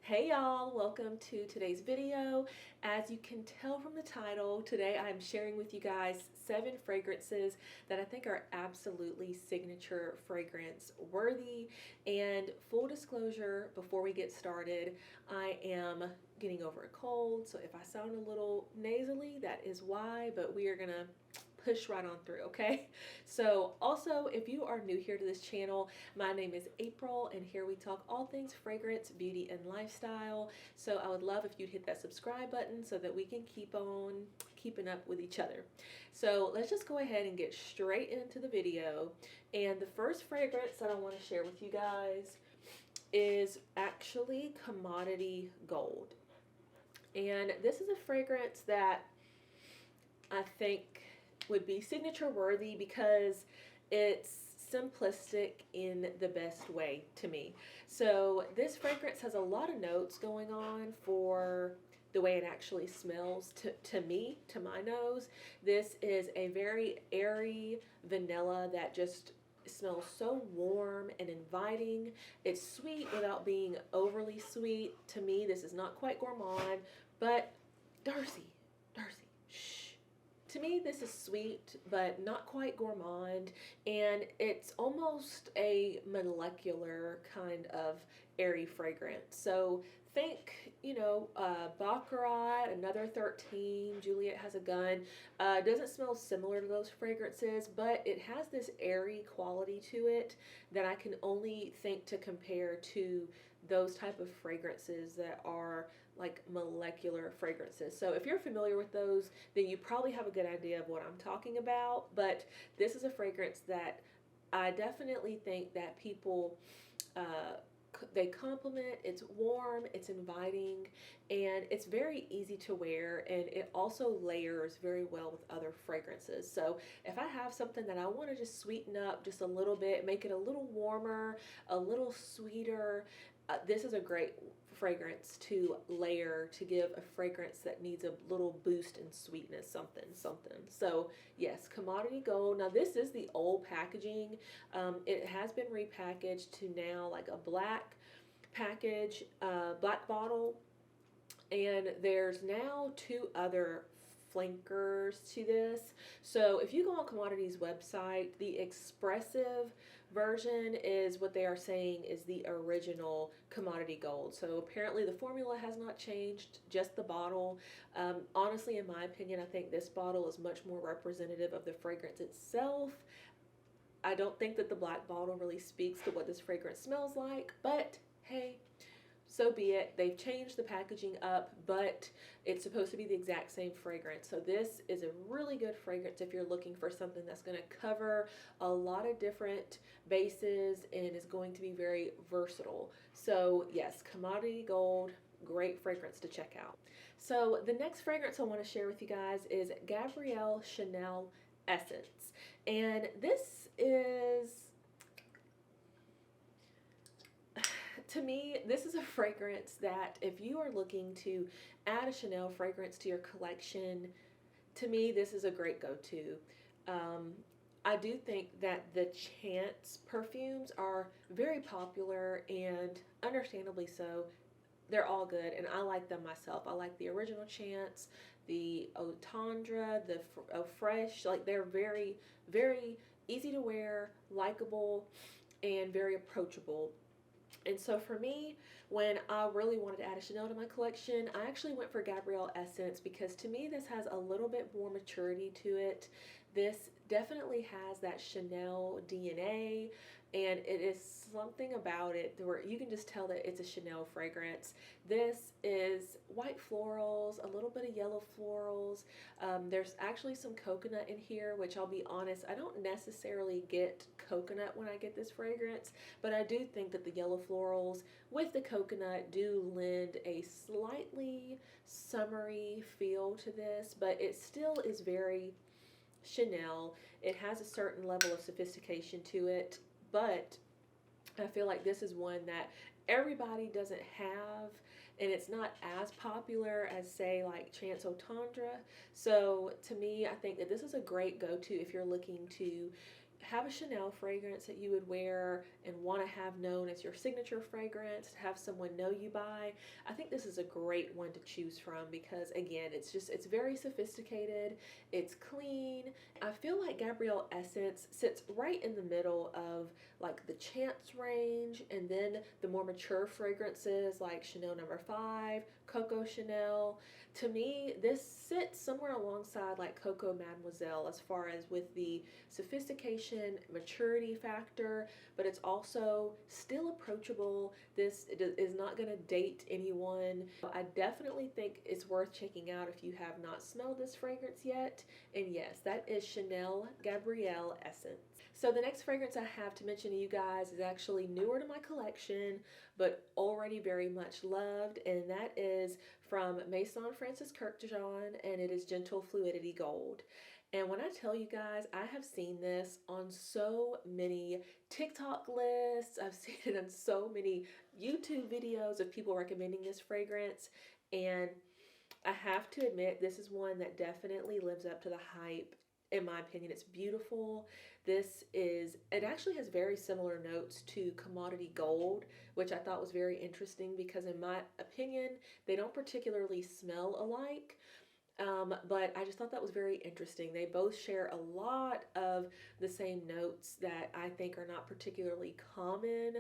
Hey y'all, welcome to today's video. As you can tell from the title, today I'm sharing with you guys 7 fragrances that I think are absolutely signature fragrance worthy. And full disclosure, before we get started, I am getting over a cold, so if I sound a little nasally, that is why, but we are gonna push right on through, okay? So also, if you are new here to this channel, my name is April, and here we talk all things fragrance, beauty, and lifestyle. So I would love if you'd hit that subscribe button so that we can keep on keeping up with each other. So let's just go ahead and get straight into the video. And the first fragrance that I want to share with you guys is actually Commodity Gold. And this is a fragrance that I think would be signature worthy because it's simplistic in the best way to me. So this fragrance has a lot of notes going on for the way it actually smells to me, to my nose. This is a very airy vanilla that just smells so warm and inviting. It's sweet without being overly sweet. To me, this is not quite gourmand, but drzCD, shh. To me, this is sweet, but not quite gourmand, and it's almost a molecular kind of airy fragrance. So think, Baccarat, Another 13, Juliet Has a Gun. Doesn't smell similar to those fragrances, but it has this airy quality to it that I can only think to compare to those type of fragrances that are like molecular fragrances. So if you're familiar with those, then you probably have a good idea of what I'm talking about. But this is a fragrance that I definitely think that people they compliment. It's warm, it's inviting, and it's very easy to wear, and it also layers very well with other fragrances. So if I have something that I want to just sweeten up just a little bit, make it a little warmer, a little sweeter, this is a great fragrance to layer, to give a fragrance that needs a little boost in sweetness, something. So yes, Commodity Gold. Now this is the old packaging. It has been repackaged to now like a black package, black bottle, and there's now 2 other flankers to this. So if you go on Commodity's website, the expressive version is what they are saying is the original Commodity Gold. So apparently the formula has not changed, just the bottle. Honestly, in my opinion, I think this bottle is much more representative of the fragrance itself. I don't think that the black bottle really speaks to what this fragrance smells like, but hey, so be it. They've changed the packaging up, but it's supposed to be the exact same fragrance. So this is a really good fragrance if you're looking for something that's going to cover a lot of different bases and is going to be very versatile. So yes, Commodity Gold, great fragrance to check out. So the next fragrance I want to share with you guys is Gabrielle Essence. And this is, to me, this is a fragrance that if you are looking to add a Chanel fragrance to your collection, to me, this is a great go-to. I do think that the Chance perfumes are very popular, and understandably so. They're all good, and I like them myself. I like the original Chance, the Eau Tendre, the Eau Fresh. Like, they're very, very easy to wear, likable, and very approachable. And so for me, when I really wanted to add a Chanel to my collection, I actually went for Gabrielle Essence because to me this has a little bit more maturity to it. This definitely has that Chanel DNA, and it is something about it where you can just tell that it's a Chanel fragrance. This is white florals, a little bit of yellow florals. There's actually some coconut in here, which I'll be honest, I don't necessarily get coconut when I get this fragrance, but I do think that the yellow florals with the coconut do lend a slightly summery feel to this, but it still is very Chanel. It has a certain level of sophistication to it, but I feel like this is one that everybody doesn't have, and it's not as popular as, say, like Chance Eau Tendre. So to me, I think that this is a great go-to if you're looking to have a Chanel fragrance that you would wear and want to have known as your signature fragrance, to have someone know you by, I think this is a great one to choose from because, again, it's very sophisticated, it's clean. I feel like Gabrielle Essence sits right in the middle of like the Chance range and then the more mature fragrances like Chanel No. 5, Coco Chanel. To me, this sits somewhere alongside like Coco Mademoiselle as far as with the sophistication, maturity factor, but it's also still approachable. This is not going to date anyone. I definitely think it's worth checking out if you have not smelled this fragrance yet. And yes, that is Chanel Gabrielle Essence. So the next fragrance I have to mention to you guys is actually newer to my collection, but already very much loved, and that is from Maison Francis Kurkdjian, and it is Gentle Fluidity Gold. And when I tell you guys, I have seen this on so many TikTok lists, I've seen it on so many YouTube videos of people recommending this fragrance, and I have to admit, this is one that definitely lives up to the hype. In my opinion, it's beautiful. It actually has very similar notes to Commodity Gold, which I thought was very interesting because in my opinion, they don't particularly smell alike. But I just thought that was very interesting. They both share a lot of the same notes that I think are not particularly common.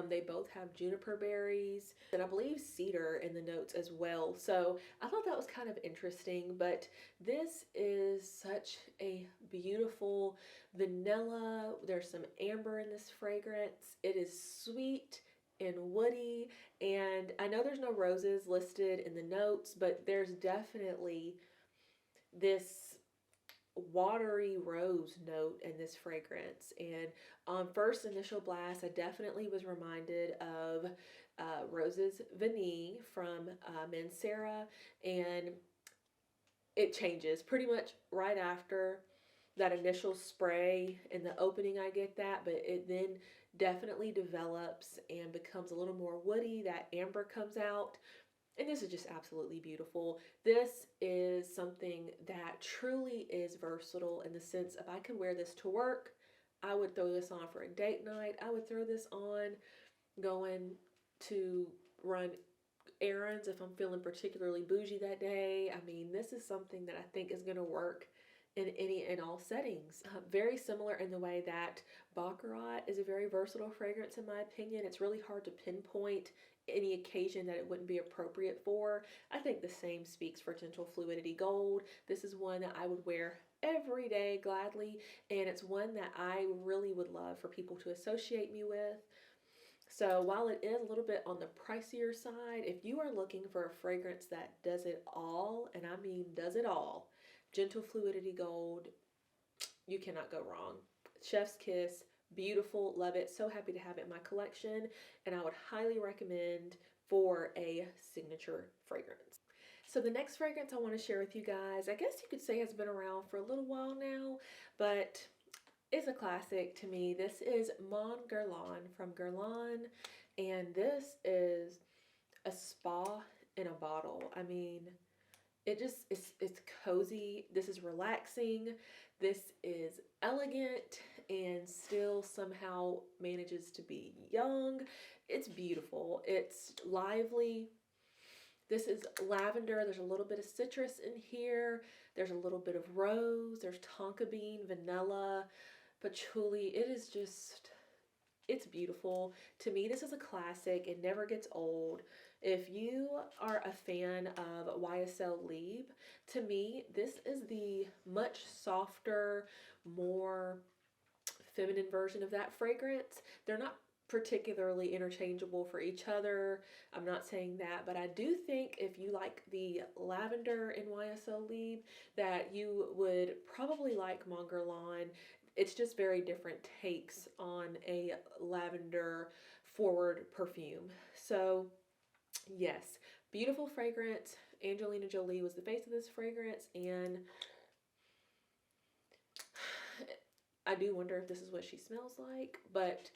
They both have juniper berries and I believe cedar in the notes as well. So I thought that was kind of interesting, but this is such a beautiful vanilla. There's some amber in this fragrance. It is sweet and woody, and I know there's no roses listed in the notes, but there's definitely this watery rose note in this fragrance. And on first initial blast, I definitely was reminded of Rose's Vanille from Mancera, and it changes pretty much right after that initial spray. In the opening I get that, but it then definitely develops and becomes a little more woody. That amber comes out, and this is just absolutely beautiful. This is something that truly is versatile in the sense if I could wear this to work, I would throw this on for a date night. I would throw this on going to run errands if I'm feeling particularly bougie that day. I mean, this is something that I think is going to work in any and all settings. Very similar in the way that Baccarat is a very versatile fragrance in my opinion. It's really hard to pinpoint any occasion that it wouldn't be appropriate for. I think the same speaks for Gentle Fluidity Gold. This is one that I would wear every day gladly, and it's one that I really would love for people to associate me with. So while it is a little bit on the pricier side, if you are looking for a fragrance that does it all, and I mean does it all, Gentle Fluidity Gold, you cannot go wrong. Chef's kiss, beautiful, love it. So happy to have it in my collection, and I would highly recommend for a signature fragrance. So the next fragrance I want to share with you guys, I guess you could say has been around for a little while now, but is a classic to me. This is Mon Guerlain from Guerlain, and this is a spa in a bottle. I mean, it's cozy. This is relaxing. This is elegant and still somehow manages to be young. It's beautiful. It's lively. This is lavender. There's a little bit of citrus in here. There's a little bit of rose. There's tonka bean, vanilla, patchouli. It's beautiful. To me, this is a classic. It never gets old. If you are a fan of YSL Libre, to me, this is the much softer, more feminine version of that fragrance. They're not particularly interchangeable for each other. I'm not saying that, but I do think if you like the lavender in YSL Libre, that you would probably like Mon Guerlain. It's just very different takes on a lavender forward perfume. So yes, beautiful fragrance. Angelina Jolie was the face of this fragrance, and I do wonder if this is what she smells like. But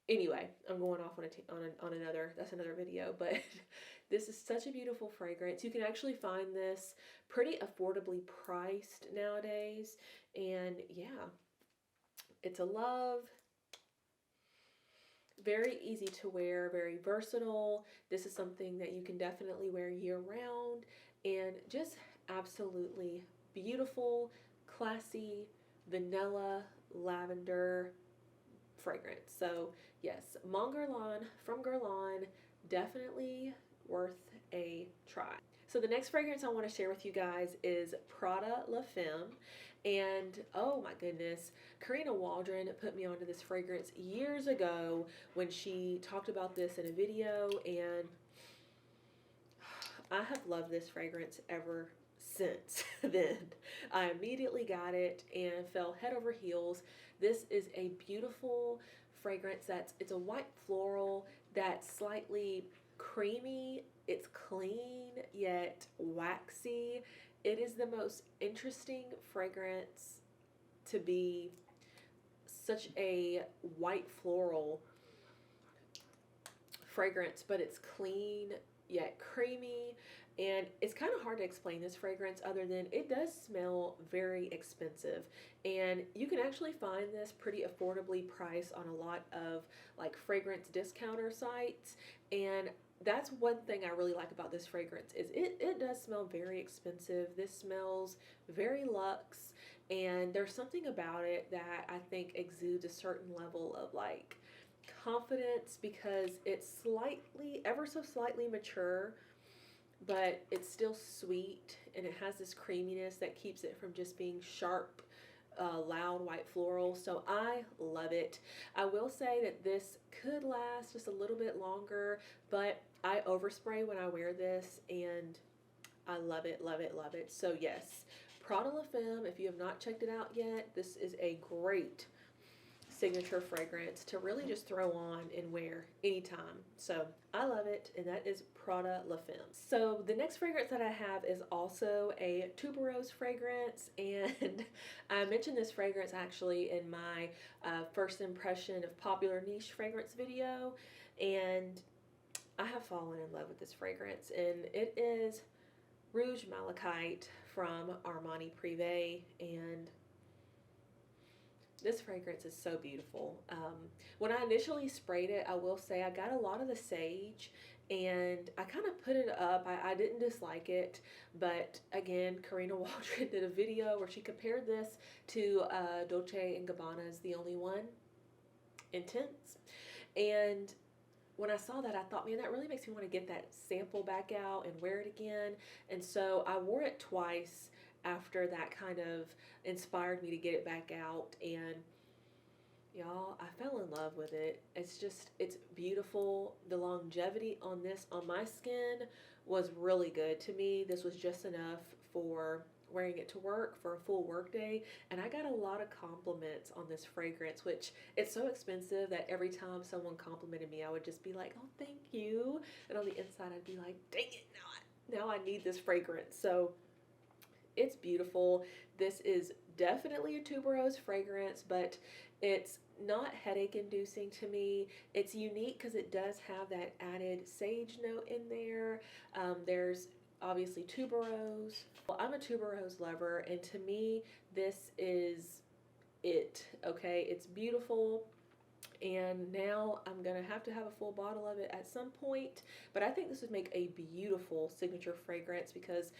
anyway, I'm going off on another, that's another video, but this is such a beautiful fragrance. You can actually find this pretty affordably priced nowadays, and yeah, It's a love. Very easy to wear, very versatile. This is something that you can definitely wear year round, and just absolutely beautiful, classy, vanilla, lavender fragrance. So yes, Mon Guerlain from Guerlain, definitely worth a try. So the next fragrance I want to share with you guys is Prada La Femme. And oh my goodness, Karina Waldron put me onto this fragrance years ago when she talked about this in a video, and I have loved this fragrance ever since then. I immediately got it and fell head over heels. This is a beautiful fragrance it's a white floral that's slightly creamy. It's clean yet waxy. It is the most interesting fragrance to be such a white floral fragrance, but it's clean yet creamy. And it's kind of hard to explain this fragrance other than it does smell very expensive. And you can actually find this pretty affordably priced on a lot of like fragrance discounter sites. And that's one thing I really like about this fragrance is it does smell very expensive. This smells very luxe, and there's something about it that I think exudes a certain level of like confidence because it's slightly, ever so slightly mature, but it's still sweet, and it has this creaminess that keeps it from just being sharp, loud white floral. So I love it. I will say that this could last just a little bit longer, but I overspray when I wear this, and I love it, love it, love it. So yes, Prada La Femme, if you have not checked it out yet, this is a great signature fragrance to really just throw on and wear anytime. So I love it, and that is Prada La Femme. So the next fragrance that I have is also a tuberose fragrance, and I mentioned this fragrance actually in my first impression of popular niche fragrance video, and I have fallen in love with this fragrance, and it is Rouge Malachite from Armani Prive. And this fragrance is so beautiful. When I initially sprayed it, I will say I got a lot of the sage, and I kind of put it up. I didn't dislike it, but again, Karina Waldron did a video where she compared this to Dolce & Gabbana's The Only One Intense. And when I saw that, I thought, man, that really makes me want to get that sample back out and wear it again. And so I wore it twice after that kind of inspired me to get it back out, and y'all, I fell in love with it. It's beautiful. The longevity on this on my skin was really good to me. This was just enough for wearing it to work for a full work day, and I got a lot of compliments on this fragrance, which it's so expensive that every time someone complimented me, I would just be like, oh, thank you, and on the inside I'd be like, dang it, now I need this fragrance. So it's beautiful. This is definitely a tuberose fragrance, but it's not headache inducing to me. It's unique because it does have that added sage note in there. There's obviously tuberose. Well, I'm a tuberose lover, and to me, this is it. Okay, it's beautiful. And now I'm gonna have to have a full bottle of it at some point, but I think this would make a beautiful signature fragrance because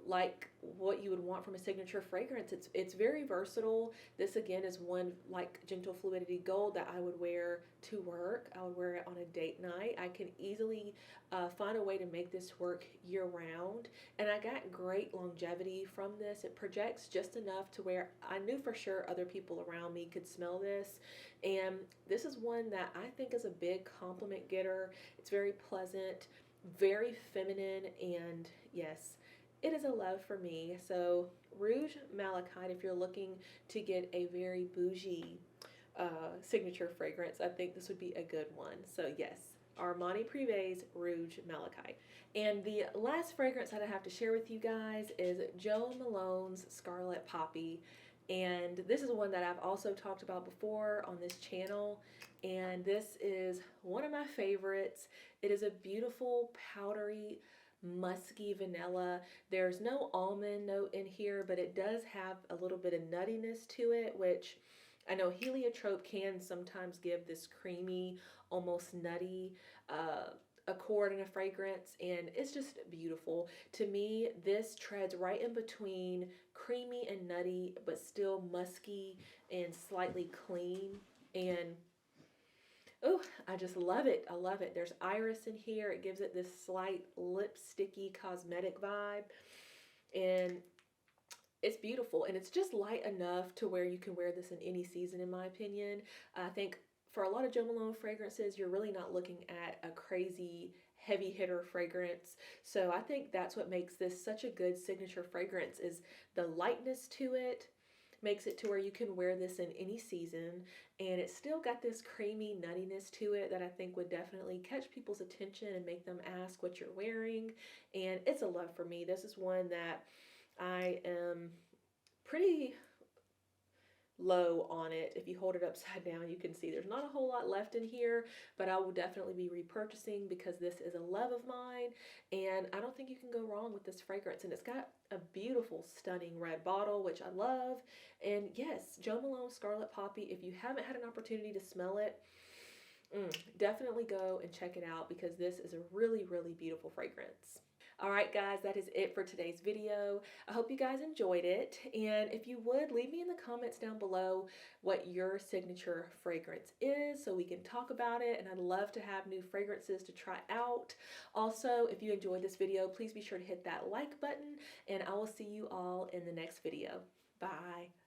like what you would want from a signature fragrance, it's very versatile. This again is one like Gentle Fluidity Gold that I would wear to work. I would wear it on a date night. I can easily find a way to make this work year round, and I got great longevity from this. It projects just enough to where I knew for sure other people around me could smell this, and this is one that I think is a big compliment getter. It's very pleasant, very feminine, and yes, it is a love for me. So Rouge Malachite, if you're looking to get a very bougie signature fragrance, I think this would be a good one. So yes, Armani Prive's Rouge Malachite. And the last fragrance that I have to share with you guys is Jo Malone's Scarlet Poppy. And this is one that I've also talked about before on this channel, and this is one of my favorites. It is a beautiful powdery musky vanilla. There's no almond note in here, but it does have a little bit of nuttiness to it, which I know heliotrope can sometimes give this creamy, almost nutty accord in a fragrance, and it's just beautiful. To me, this treads right in between creamy and nutty, but still musky and slightly clean. And oh, I just love it. I love it. There's iris in here. It gives it this slight lipsticky cosmetic vibe. And it's beautiful, and it's just light enough to where you can wear this in any season, in my opinion. I think for a lot of Jo Malone fragrances, you're really not looking at a crazy heavy hitter fragrance. So I think that's what makes this such a good signature fragrance, is the lightness to it. Makes it to where you can wear this in any season, and it's still got this creamy nuttiness to it that I think would definitely catch people's attention and make them ask what you're wearing. And it's a love for me. This is one that I am pretty low on it. If you hold it upside down, you can see there's not a whole lot left in here, but I will definitely be repurchasing because this is a love of mine, and I don't think you can go wrong with this fragrance. And it's got a beautiful, stunning red bottle, which I love. And yes, Jo Malone Scarlet Poppy, if you haven't had an opportunity to smell it, definitely go and check it out, because this is a really, really beautiful fragrance. All right, guys, that is it for today's video. I hope you guys enjoyed it. And if you would, leave me in the comments down below what your signature fragrance is so we can talk about it. And I'd love to have new fragrances to try out. Also, if you enjoyed this video, please be sure to hit that like button, and I will see you all in the next video. Bye.